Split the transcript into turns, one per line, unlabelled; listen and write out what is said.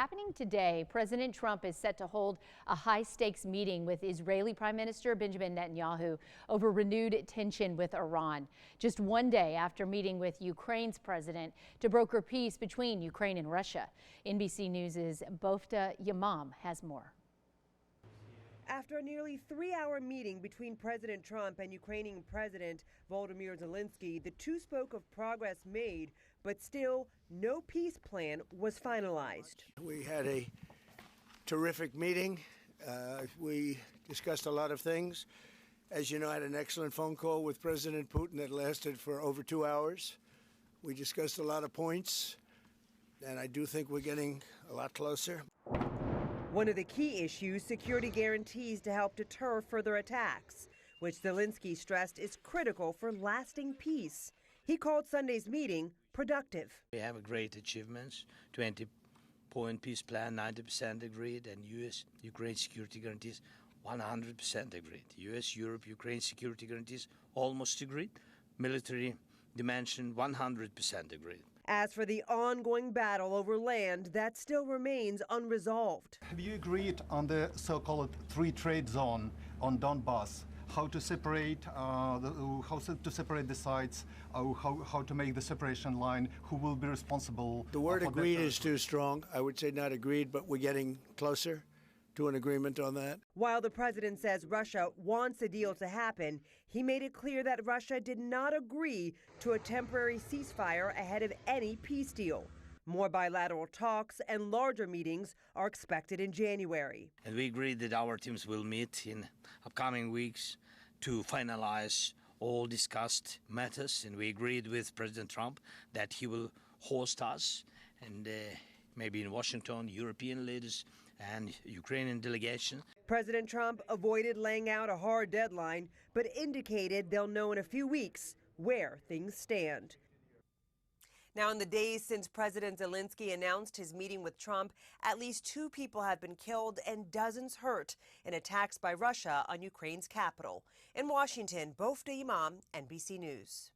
Happening today, President Trump is set to hold a high-stakes meeting with Israeli Prime Minister Benjamin Netanyahu over renewed tension with Iran, just one day after meeting with Ukraine's president to broker peace between Ukraine and Russia. NBC News' Bofta Yamam has more.
After a nearly 3-hour meeting between President Trump and Ukrainian President Volodymyr Zelenskyy, the two spoke of progress made, but still no peace plan was finalized.
We had a terrific meeting. We discussed a lot of things. As you know, I had an excellent phone call with President Putin that lasted for over 2 hours. We discussed a lot of points, and I do think we're getting a lot closer.
One of the key issues, security guarantees to help deter further attacks, which Zelenskyy stressed is critical for lasting peace. He called Sunday's meeting productive.
We have great achievements, 20-point peace plan, 90% agreed, and U.S.-Ukraine security guarantees, 100% agreed. U.S.-Europe-Ukraine security guarantees, almost agreed. Military dimension, 100% agreed.
As for the ongoing battle over land, that still remains unresolved.
Have you agreed on the so-called free trade zone on Donbass? How to separate the sites? How to make the separation line? Who will be responsible?
The word agreed is too strong. I would say not agreed, but we're getting closer to an agreement on that.
While the president says Russia wants a deal to happen, he made it clear that Russia did not agree to a temporary ceasefire ahead of any peace deal. More bilateral talks and larger meetings are expected in January.
And we agreed that our teams will meet in upcoming weeks to finalize all discussed matters. And we agreed with President Trump that he will host us and maybe in Washington, European leaders and Ukrainian delegation.
President Trump avoided laying out a hard deadline, but indicated they'll know in a few weeks where things stand. Now, in the days since President Zelenskyy announced his meeting with Trump, at least 2 people have been killed and dozens hurt in attacks by Russia on Ukraine's capital. In Washington, Bofta Yamam, NBC News.